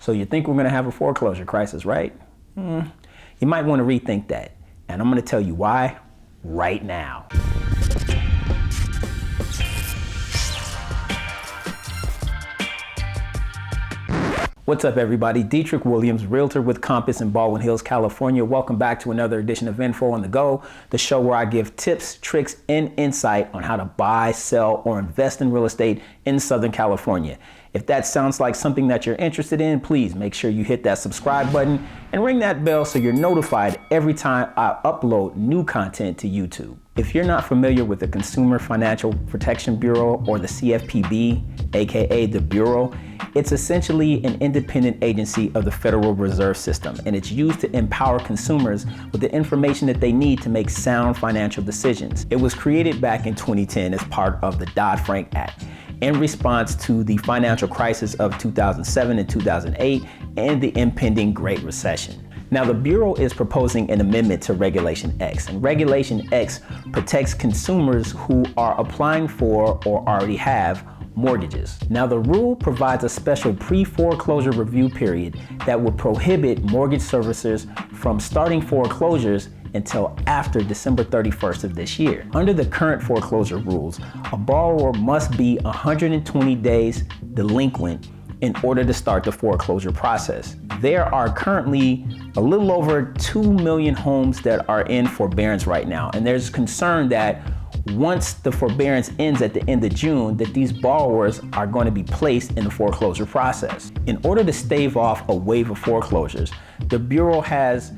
So you think we're going to have a foreclosure crisis, right? You might want to rethink that. And I'm going to tell you why right now. What's up, everybody? Dietric Williams, realtor with Compass in Baldwin Hills, California. Welcome back to another edition of Info on the Go, the show where I give tips, tricks, and insight on how to buy, sell, or invest in real estate in Southern California. If that sounds like something that you're interested in, please make sure you hit that subscribe button and ring that bell so you're notified every time I upload new content to YouTube. If you're not familiar with the Consumer Financial Protection Bureau, or the CFPB, aka the Bureau, it's essentially an independent agency of the Federal Reserve System, and it's used to empower consumers with the information that they need to make sound financial decisions. It was created back in 2010 as part of the Dodd-Frank Act in response to the financial crisis of 2007 and 2008 and the impending Great Recession. Now, the Bureau is proposing an amendment to Regulation X, and Regulation X protects consumers who are applying for or already have mortgages. Now, the rule provides a special pre-foreclosure review period that would prohibit mortgage servicers from starting foreclosures until after December 31st of this year. Under the current foreclosure rules, a borrower must be 120 days delinquent in order to start the foreclosure process. There are currently a little over 2 million homes that are in forbearance right now, and there's concern that once the forbearance ends at the end of June, that these borrowers are going to be placed in the foreclosure process. In order to stave off a wave of foreclosures, the Bureau has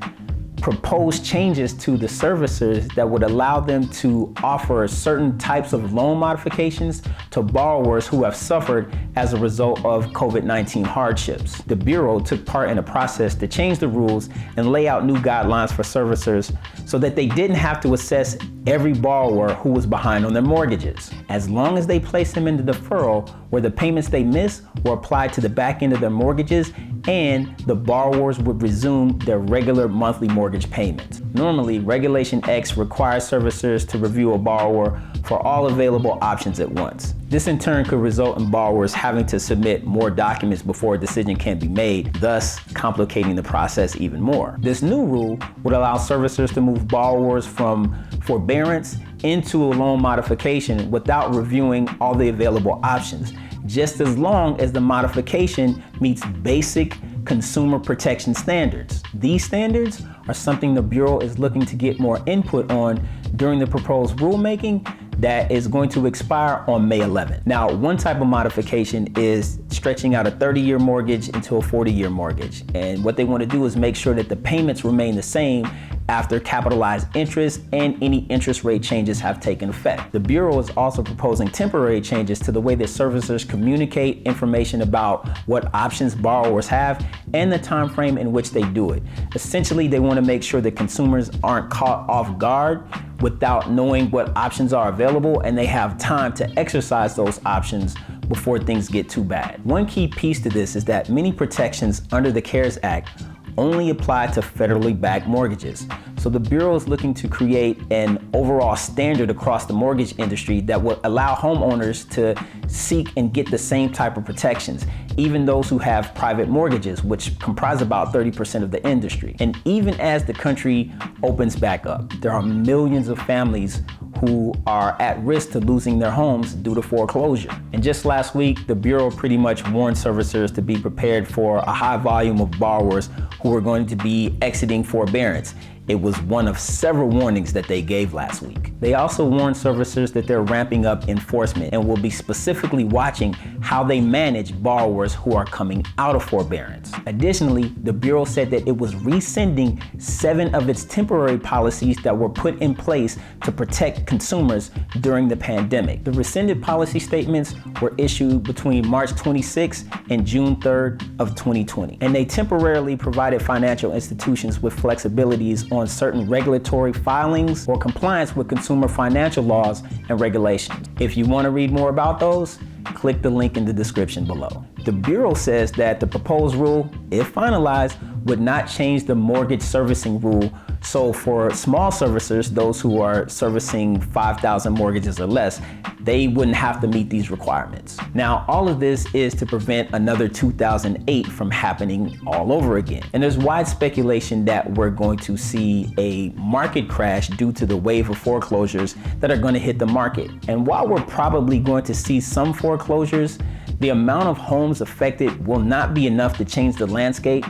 proposed changes to the servicers that would allow them to offer certain types of loan modifications to borrowers who have suffered as a result of COVID-19 hardships. The Bureau took part in a process to change the rules and lay out new guidelines for servicers so that they didn't have to assess every borrower who was behind on their mortgages. As long as they placed them into deferral, where the payments they missed were applied to the back end of their mortgages, and the borrowers would resume their regular monthly mortgage payments. Normally, Regulation X requires servicers to review a borrower for all available options at once. This in turn could result in borrowers having to submit more documents before a decision can be made, thus complicating the process even more. This new rule would allow servicers to move borrowers from forbearance into a loan modification without reviewing all the available options, just as long as the modification meets basic consumer protection standards. These standards are something the Bureau is looking to get more input on during the proposed rulemaking that is going to expire on May 11th. Now, one type of modification is stretching out a 30-year mortgage into a 40-year mortgage. And what they want to do is make sure that the payments remain the same after capitalized interest and any interest rate changes have taken effect. The Bureau is also proposing temporary changes to the way that servicers communicate information about what options borrowers have and the time frame in which they do it. Essentially, they want to make sure that consumers aren't caught off guard without knowing what options are available, and they have time to exercise those options before things get too bad. One key piece to this is that many protections under the CARES Act only apply to federally backed mortgages. So the Bureau is looking to create an overall standard across the mortgage industry that will allow homeowners to seek and get the same type of protections, even those who have private mortgages, which comprise about 30% of the industry. And even as the country opens back up, there are millions of families who are at risk to losing their homes due to foreclosure. And just last week, the Bureau pretty much warned servicers to be prepared for a high volume of borrowers who are going to be exiting forbearance. It was one of several warnings that they gave last week. They also warned servicers that they're ramping up enforcement and will be specifically watching how they manage borrowers who are coming out of forbearance. Additionally, the Bureau said that it was rescinding 7 of its temporary policies that were put in place to protect consumers during the pandemic. The rescinded policy statements were issued between March 26 and June 3rd of 2020, and they temporarily provided financial institutions with flexibilities on certain regulatory filings or compliance with consumer financial laws and regulations. If you want to read more about those, click the link in the description below. The Bureau says that the proposed rule, if finalized, would not change the mortgage servicing rule. So for small servicers, those who are servicing 5,000 mortgages or less, they wouldn't have to meet these requirements. Now, all of this is to prevent another 2008 from happening all over again. And there's wide speculation that we're going to see a market crash due to the wave of foreclosures that are going to hit the market. And while we're probably going to see some foreclosures, the amount of homes affected will not be enough to change the landscape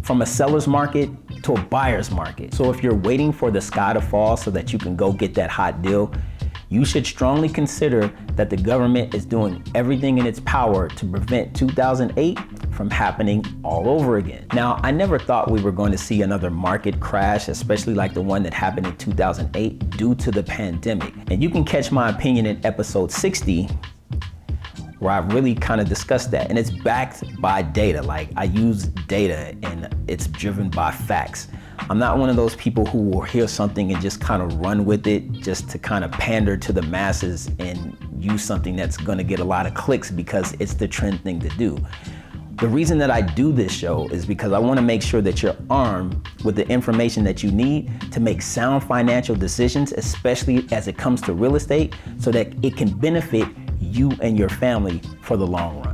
from a seller's market to a buyer's market. So if you're waiting for the sky to fall so that you can go get that hot deal, you should strongly consider that the government is doing everything in its power to prevent 2008 from happening all over again. Now, I never thought we were going to see another market crash, especially like the one that happened in 2008 due to the pandemic. And you can catch my opinion in episode 60, where I really kind of discussed that. And it's backed by data. Like, I use data and it's driven by facts. I'm not one of those people who will hear something and just kind of run with it just to kind of pander to the masses and use something that's going to get a lot of clicks because it's the trend thing to do. The reason that I do this show is because I want to make sure that you're armed with the information that you need to make sound financial decisions, especially as it comes to real estate, so that it can benefit you and your family for the long run.